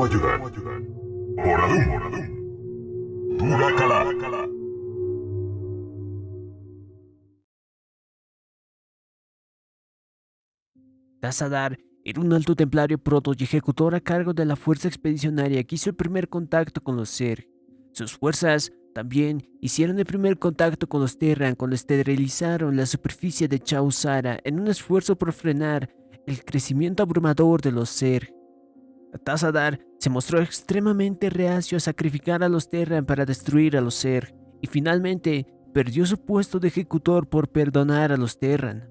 cómo ayudar. Moradum. Duracala. Tazadar era un alto templario proto y ejecutor a cargo de la fuerza expedicionaria que hizo el primer contacto con los Zerg. Sus fuerzas también hicieron el primer contacto con los Terran cuando esterilizaron la superficie de Chau-Sara en un esfuerzo por frenar el crecimiento abrumador de los Zerg. Tazadar se mostró extremadamente reacio a sacrificar a los Terran para destruir a los Zerg y finalmente perdió su puesto de ejecutor por perdonar a los Terran.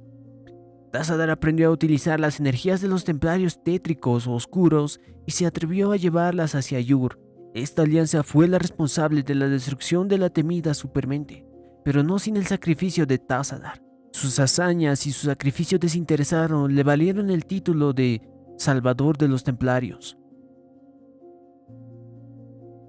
Tazadar aprendió a utilizar las energías de los templarios tétricos o oscuros y se atrevió a llevarlas hacia Yur. Esta alianza fue la responsable de la destrucción de la temida supermente, pero no sin el sacrificio de Tazadar. Sus hazañas y su sacrificio desinteresado le valieron el título de Salvador de los Templarios.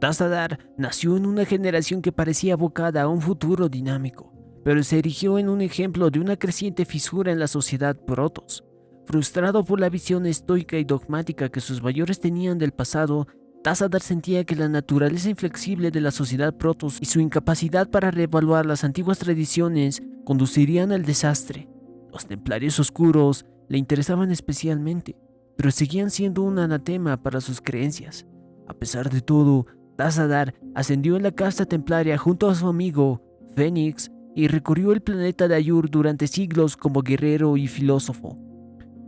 Tazadar nació en una generación que parecía abocada a un futuro dinámico, pero se erigió en un ejemplo de una creciente fisura en la sociedad Protoss. Frustrado por la visión estoica y dogmática que sus mayores tenían del pasado, Tazadar sentía que la naturaleza inflexible de la sociedad Protoss y su incapacidad para reevaluar las antiguas tradiciones conducirían al desastre. Los templarios oscuros le interesaban especialmente, pero seguían siendo un anatema para sus creencias. A pesar de todo, Tazadar ascendió en la casta templaria junto a su amigo Fénix y recorrió el planeta de Ayur durante siglos como guerrero y filósofo.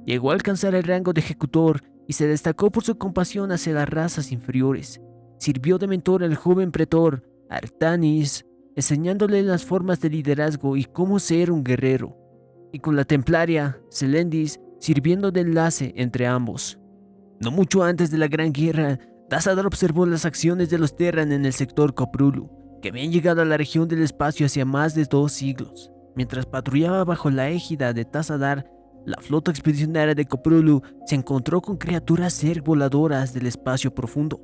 Llegó a alcanzar el rango de ejecutor y se destacó por su compasión hacia las razas inferiores. Sirvió de mentor al joven pretor Artanis, enseñándole las formas de liderazgo y cómo ser un guerrero, y con la templaria Selendis sirviendo de enlace entre ambos. No mucho antes de la Gran Guerra, Tazadar observó las acciones de los Terran en el sector Koprulu, que habían llegado a la región del espacio hace más de 2 siglos. Mientras patrullaba bajo la égida de Tazadar, la flota expedicionaria de Koprulu se encontró con criaturas Zerg voladoras del espacio profundo.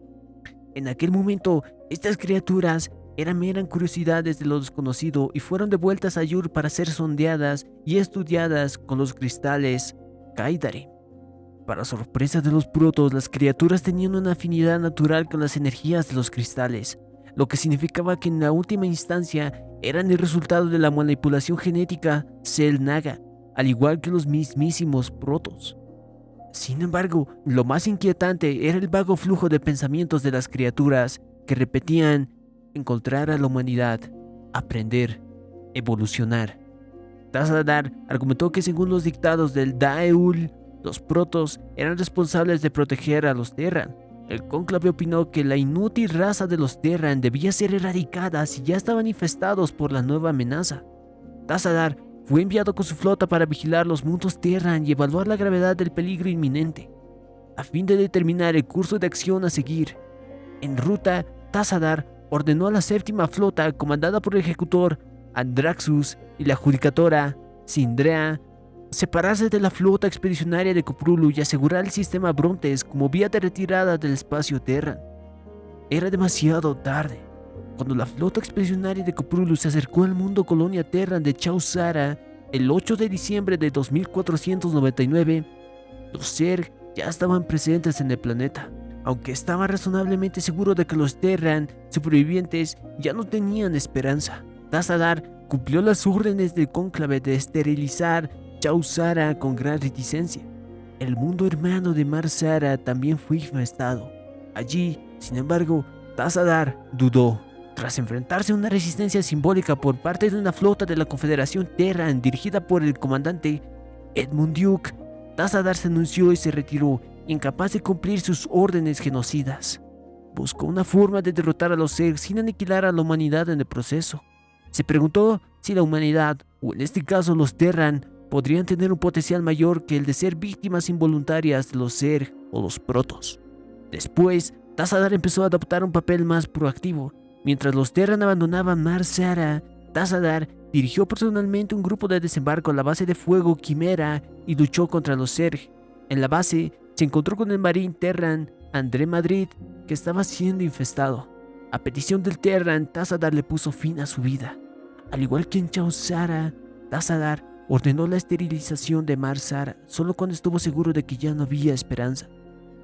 En aquel momento, estas criaturas eran curiosidades de lo desconocido y fueron devueltas a Yur para ser sondeadas y estudiadas con los cristales Kaidare. Para sorpresa de los Protoss, las criaturas tenían una afinidad natural con las energías de los cristales, lo que significaba que en la última instancia eran el resultado de la manipulación genética Xel'Naga, al igual que los mismísimos Protoss. Sin embargo, lo más inquietante era el vago flujo de pensamientos de las criaturas que repetían encontrar a la humanidad, aprender, evolucionar. Tazadar argumentó que según los dictados del Daeul, los Protoss eran responsables de proteger a los Terran. El cónclave opinó que la inútil raza de los Terran debía ser erradicada si ya estaban infestados por la nueva amenaza. Tazadar fue enviado con su flota para vigilar los mundos Terran y evaluar la gravedad del peligro inminente, a fin de determinar el curso de acción a seguir. En ruta, Tazadar ordenó a la séptima flota, comandada por el ejecutor Andraxus y la judicatora Sindrea, separarse de la flota expedicionaria de Koprulu y asegurar el sistema Brontes como vía de retirada del espacio Terran. Era demasiado tarde. Cuando la flota expedicionaria de Koprulu se acercó al mundo colonia Terran de Chau-Sara el 8 de diciembre de 2499, los Zerg ya estaban presentes en el planeta. Aunque estaba razonablemente seguro de que los Terran supervivientes ya no tenían esperanza, Tazadar cumplió las órdenes del cónclave de esterilizar Chau-Sara con gran reticencia. El mundo hermano de Mar-Sara también fue infestado. Allí, sin embargo, Tazadar dudó. Tras enfrentarse a una resistencia simbólica por parte de una flota de la Confederación Terran dirigida por el comandante Edmund Duke, Tazadar se anunció y se retiró, incapaz de cumplir sus órdenes genocidas. Buscó una forma de derrotar a los Zerg sin aniquilar a la humanidad en el proceso. Se preguntó si la humanidad, o en este caso los Terran, podrían tener un potencial mayor que el de ser víctimas involuntarias de los Zerg o los Protoss. Después, Tazadar empezó a adoptar un papel más proactivo. Mientras los Terran abandonaban Mar-Sara, Tazadar dirigió personalmente un grupo de desembarco a la base de fuego Quimera y luchó contra los Zerg. En la base, se encontró con el marín Terran André Madrid, que estaba siendo infestado. A petición del Terran, Tazadar le puso fin a su vida. Al igual que en Chau-Sara, Tazadar ordenó la esterilización de Mar-Sara solo cuando estuvo seguro de que ya no había esperanza.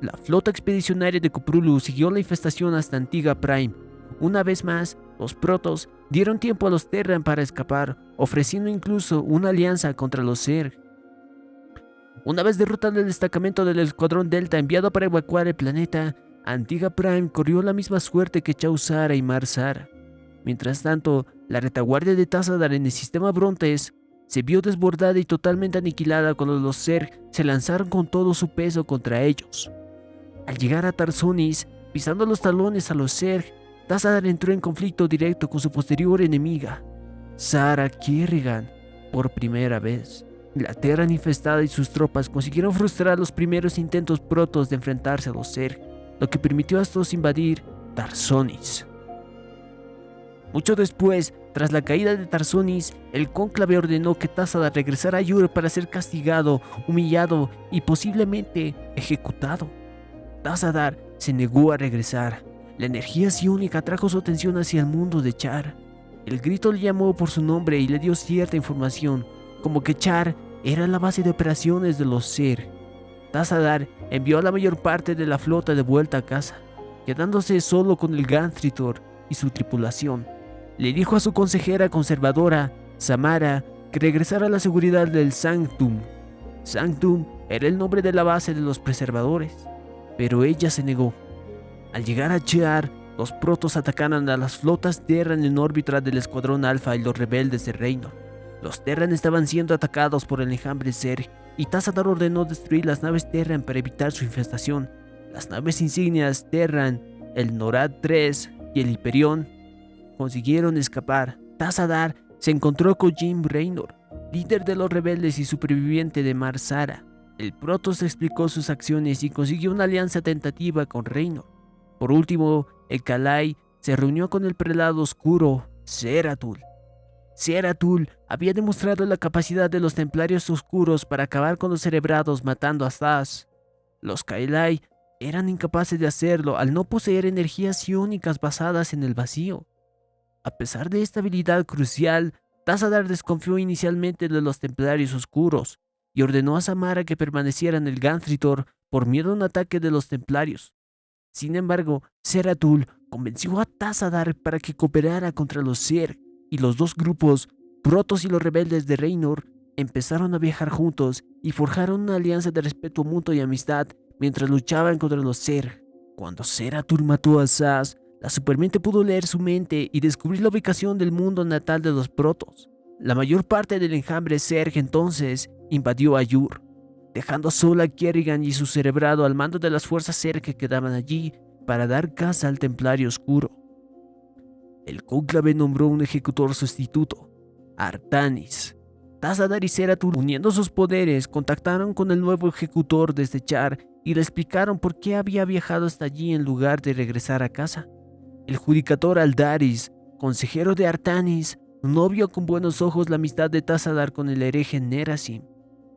La flota expedicionaria de Coprulu siguió la infestación hasta Antigua Prime. Una vez más, los Protoss dieron tiempo a los Terran para escapar, ofreciendo incluso una alianza contra los Zerg. Una vez derrotado el destacamento del Escuadrón Delta enviado para evacuar el planeta, Antigua Prime corrió la misma suerte que Chau Sara y Mar Sara. Mientras tanto, la retaguardia de Tassadar en el sistema Brontes se vio desbordada y totalmente aniquilada cuando los Zerg se lanzaron con todo su peso contra ellos. Al llegar a Tarsonis, pisando los talones a los Zerg, Tassadar entró en conflicto directo con su posterior enemiga, Sara Kerrigan, por primera vez. La Terran infestada y sus tropas consiguieron frustrar los primeros intentos protos de enfrentarse a los Zerg, lo que permitió a estos invadir Tarsonis. Mucho después, tras la caída de Tarsonis, el cónclave ordenó que Tassadar regresara a Yur para ser castigado, humillado y posiblemente ejecutado. Tassadar se negó a regresar. La energía psiónica atrajo su atención hacia el mundo de Char. El grito le llamó por su nombre y le dio cierta información, como que Char era la base de operaciones de los Zerg. Tassadar envió a la mayor parte de la flota de vuelta a casa, quedándose solo con el Ganthritor y su tripulación. Le dijo a su consejera conservadora, Samara, que regresara a la seguridad del Sanctum. Sanctum era el nombre de la base de los preservadores, pero ella se negó. Al llegar a Char, los Protoss atacaron a las flotas Terran en órbita del Escuadrón Alpha y los rebeldes de Reynor. Los Terran estaban siendo atacados por el enjambre Zerg y Tassadar ordenó destruir las naves Terran para evitar su infestación. Las naves insignias Terran, el Norad III y el Hyperion, consiguieron escapar. Tassadar se encontró con Jim Raynor, líder de los rebeldes y superviviente de Mar Sara. El Protoss explicó sus acciones y consiguió una alianza tentativa con Raynor. Por último, el Kalai se reunió con el prelado oscuro Zeratul. Zeratul había demostrado la capacidad de los templarios oscuros para acabar con los cerebrados matando a Thas. Los Kalai eran incapaces de hacerlo al no poseer energías psiónicas basadas en el vacío. A pesar de esta habilidad crucial, Tassadar desconfió inicialmente de los templarios oscuros y ordenó a Samara que permaneciera en el Ganthritor por miedo a un ataque de los templarios. Sin embargo, Zeratul convenció a Tassadar para que cooperara contra los Zerg, y los dos grupos, Protoss y los rebeldes de Reynor, empezaron a viajar juntos y forjaron una alianza de respeto mutuo y amistad mientras luchaban contra los Zerg. Cuando Zeratul mató a Zaz, la supermente pudo leer su mente y descubrir la ubicación del mundo natal de los Protoss. La mayor parte del enjambre Zerg entonces invadió a Yur, dejando sola a Kerrigan y su cerebrado al mando de las fuerzas Zerg que quedaban allí para dar caza al Templario Oscuro. El cónclave nombró un ejecutor sustituto, Artanis. Tassadar y Zeratul, uniendo sus poderes, contactaron con el nuevo ejecutor desde Char y le explicaron por qué había viajado hasta allí en lugar de regresar a casa. El judicator Aldaris, consejero de Artanis, no vio con buenos ojos la amistad de Tassadar con el hereje Nerasim.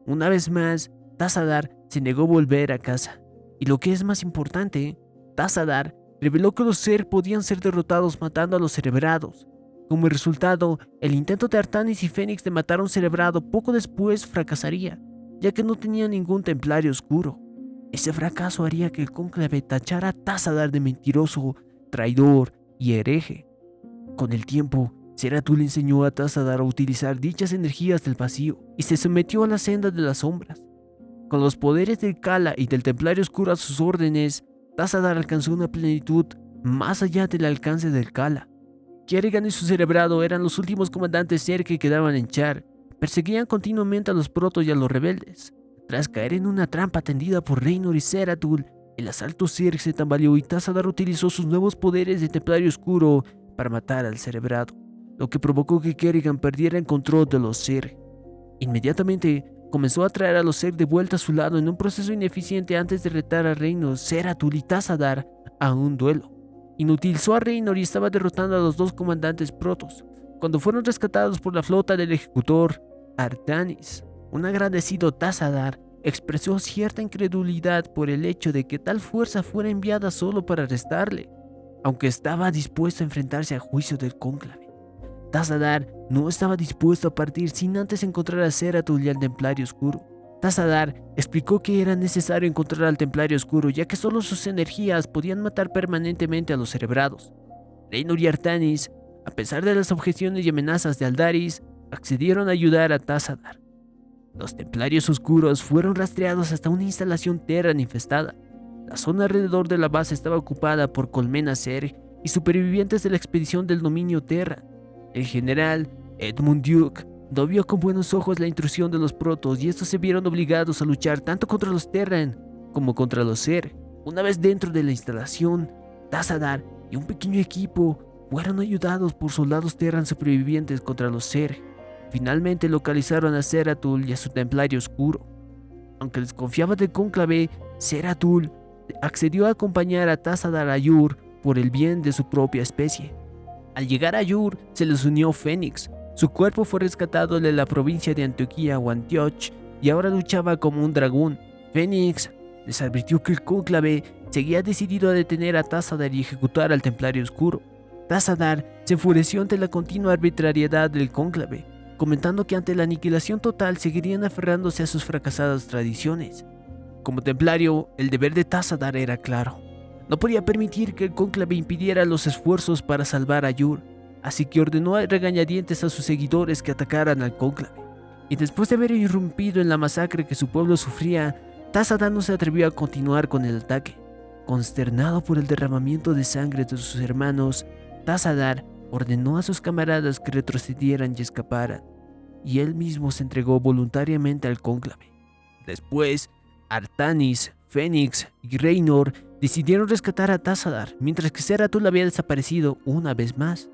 Una vez más, Tassadar se negó a volver a casa. Y lo que es más importante, Tassadar reveló que los Zerg podían ser derrotados matando a los cerebrados. Como resultado, el intento de Artanis y Fénix de matar a un cerebrado poco después fracasaría, ya que no tenía ningún templario oscuro. Ese fracaso haría que el cónclave tachara a Tassadar de mentiroso, traidor y hereje. Con el tiempo, Zeratul enseñó a Tassadar a utilizar dichas energías del vacío y se sometió a la senda de las sombras. Con los poderes del Kala y del Templario Oscuro a sus órdenes, Tassadar alcanzó una plenitud más allá del alcance del Kala. Kerrigan y su cerebrado eran los últimos comandantes Zerg que quedaban en Char. Perseguían continuamente a los Protoss y a los rebeldes. Tras caer en una trampa tendida por Reynor y Zeratul, el asalto Zerg se tambaleó y Tassadar utilizó sus nuevos poderes de Templario Oscuro para matar al cerebrado, lo que provocó que Kerrigan perdiera el control de los Zerg. Inmediatamente comenzó a traer a los Zerg de vuelta a su lado en un proceso ineficiente antes de retar a Reynor, Zeratul y Tassadar a un duelo. Inutilizó a Reynor y estaba derrotando a los dos comandantes Protoss, cuando fueron rescatados por la flota del ejecutor Artanis. Un agradecido Tassadar expresó cierta incredulidad por el hecho de que tal fuerza fuera enviada solo para arrestarle, aunque estaba dispuesto a enfrentarse al juicio del cónclave. Tassadar no estaba dispuesto a partir sin antes encontrar a Zeratul y al Templario Oscuro. Tassadar explicó que era necesario encontrar al Templario Oscuro, ya que solo sus energías podían matar permanentemente a los cerebrados. Reynor y Artanis, a pesar de las objeciones y amenazas de Aldaris, accedieron a ayudar a Tassadar. Los Templarios Oscuros fueron rastreados hasta una instalación Terran infestada. La zona alrededor de la base estaba ocupada por colmenas Zerg y supervivientes de la expedición del dominio Terran. El general Edmund Duke no vio con buenos ojos la intrusión de los protos y estos se vieron obligados a luchar tanto contra los Terran como contra los Zerg. Una vez dentro de la instalación, Tassadar y un pequeño equipo fueron ayudados por soldados Terran supervivientes contra los Zerg. Finalmente localizaron a Zeratul y a su Templario Oscuro. Aunque desconfiaba del cónclave, Zeratul accedió a acompañar a Tassadar a Yur por el bien de su propia especie. Al llegar a Yur, se les unió Fénix. Su cuerpo fue rescatado de la provincia de Antioquía o Antioch y ahora luchaba como un dragón. Fénix les advirtió que el cónclave seguía decidido a detener a Tassadar y ejecutar al Templario Oscuro. Tassadar se enfureció ante la continua arbitrariedad del cónclave, comentando que ante la aniquilación total seguirían aferrándose a sus fracasadas tradiciones. Como templario, el deber de Tassadar era claro. No podía permitir que el cónclave impidiera los esfuerzos para salvar a Yur, así que ordenó a regañadientes a sus seguidores que atacaran al cónclave. Y después de haber irrumpido en la masacre que su pueblo sufría, Tassadar no se atrevió a continuar con el ataque. Consternado por el derramamiento de sangre de sus hermanos, Tassadar ordenó a sus camaradas que retrocedieran y escaparan, y él mismo se entregó voluntariamente al cónclave. Después, Artanis, Fénix y Reynor decidieron rescatar a Tassadar, mientras que Zeratul había desaparecido una vez más.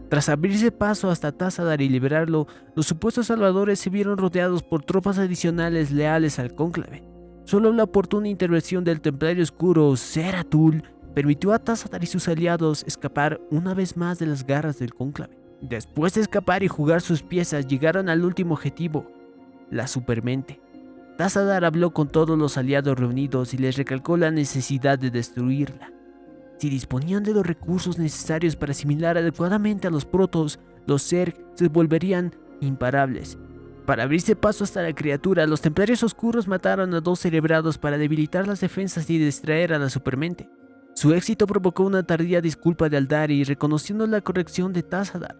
Tras abrirse paso hasta Tassadar y liberarlo, los supuestos salvadores se vieron rodeados por tropas adicionales leales al cónclave. Solo la oportuna intervención del Templario Oscuro, Zeratul, permitió a Tassadar y sus aliados escapar una vez más de las garras del cónclave. Después de escapar y jugar sus piezas, llegaron al último objetivo, la supermente. Tassadar habló con todos los aliados reunidos y les recalcó la necesidad de destruirla. Si disponían de los recursos necesarios para asimilar adecuadamente a los protos, los Zerg se volverían imparables. Para abrirse paso hasta la criatura, los Templarios Oscuros mataron a 2 cerebrados para debilitar las defensas y distraer a la supermente. Su éxito provocó una tardía disculpa de Aldari, reconociendo la corrección de Tassadar.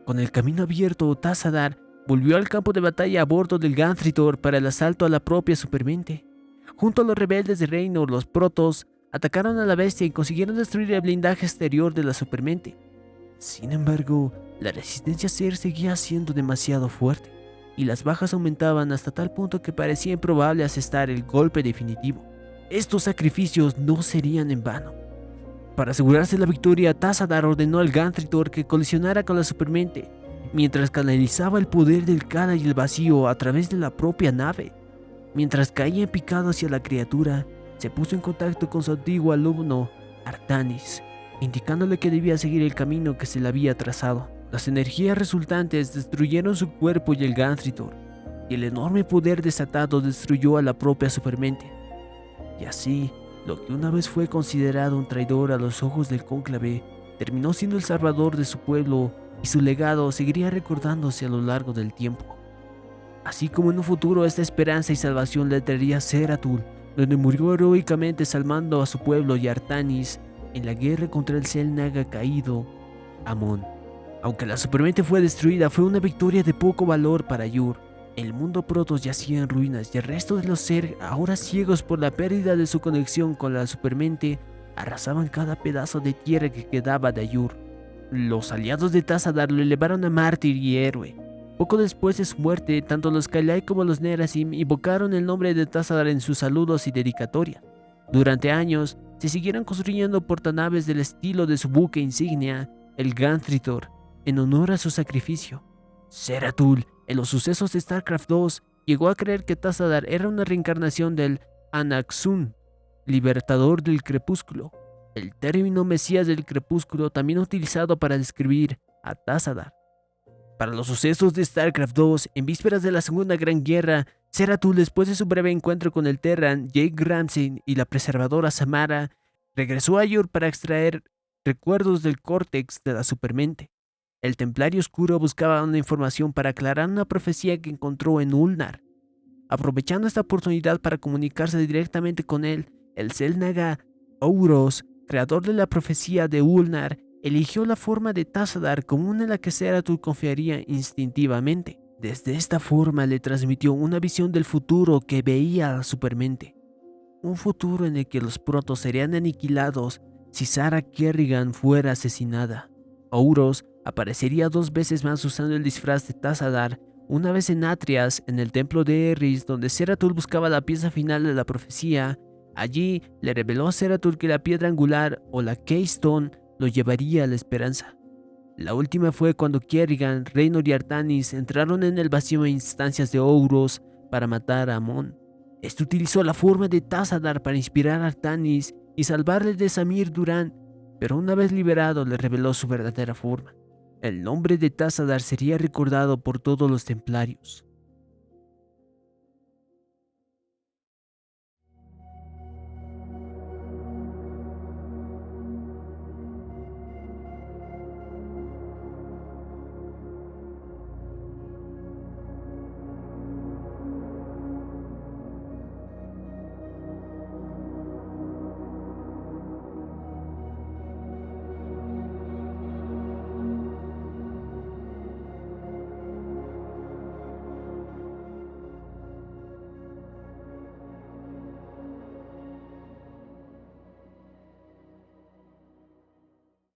Con el camino abierto, Tassadar volvió al campo de batalla a bordo del Ganthritor para el asalto a la propia supermente. Junto a los rebeldes de Reynor, los protos atacaron a la bestia y consiguieron destruir el blindaje exterior de la supermente. Sin embargo, la resistencia Zerg seguía siendo demasiado fuerte, y las bajas aumentaban hasta tal punto que parecía improbable asestar el golpe definitivo. Estos sacrificios no serían en vano. Para asegurarse la victoria, Tassadar ordenó al Ganthritor que colisionara con la supermente, mientras canalizaba el poder del Khala y el vacío a través de la propia nave. Mientras caía en picado hacia la criatura, se puso en contacto con su antiguo alumno, Artanis, indicándole que debía seguir el camino que se le había trazado. Las energías resultantes destruyeron su cuerpo y el Ganthritor, y el enorme poder desatado destruyó a la propia supermente. Y así, lo que una vez fue considerado un traidor a los ojos del cónclave, terminó siendo el salvador de su pueblo, y su legado seguiría recordándose a lo largo del tiempo. Así como en un futuro esta esperanza y salvación le traería a Zeratul, donde murió heroicamente salvando a su pueblo y a Artanis en la guerra contra el Xel'Naga caído, Amon. Aunque la supermente fue destruida, fue una victoria de poco valor para Yur. El mundo Protoss yacía en ruinas y el resto de los Zerg, ahora ciegos por la pérdida de su conexión con la supermente, arrasaban cada pedazo de tierra que quedaba de Yur. Los aliados de Tassadar lo elevaron a mártir y héroe. Poco después de su muerte, tanto los Kala'i como los Nerasim invocaron el nombre de Tassadar en sus saludos y dedicatoria. Durante años, se siguieron construyendo portanaves del estilo de su buque insignia, el Ganthritor, en honor a su sacrificio. Zeratul, en los sucesos de StarCraft 2, llegó a creer que Tassadar era una reencarnación del Anaxun, libertador del crepúsculo. El término Mesías del Crepúsculo también utilizado para describir a Tassadar. Para los sucesos de StarCraft 2, en vísperas de la Segunda Gran Guerra, Zeratul, después de su breve encuentro con el Terran Jake Ramsey y la preservadora Samara, regresó a Yur para extraer recuerdos del córtex de la supermente. El Templario Oscuro buscaba una información para aclarar una profecía que encontró en Ulnar. Aprovechando esta oportunidad para comunicarse directamente con él, el Xel'Naga Ouros, creador de la profecía de Ulnar, eligió la forma de Tazadar como una en la que Zeratul confiaría instintivamente. Desde esta forma le transmitió una visión del futuro que veía a Supermente. Un futuro en el que los protos serían aniquilados si Sarah Kerrigan fuera asesinada. Ouros aparecería 2 veces más usando el disfraz de Tazadar, una vez en Atrias, en el templo de Eris, donde Zeratul buscaba la pieza final de la profecía. Allí le reveló a Zeratul que la piedra angular o la Keystone lo llevaría a la esperanza. La última fue cuando Kerrigan, Raynor y Artanis entraron en el vacío a instancias de Ouros para matar a Amon. Este utilizó la forma de Tazadar para inspirar a Artanis y salvarle de Samir Duran, pero una vez liberado le reveló su verdadera forma. El nombre de Tazadar sería recordado por todos los templarios.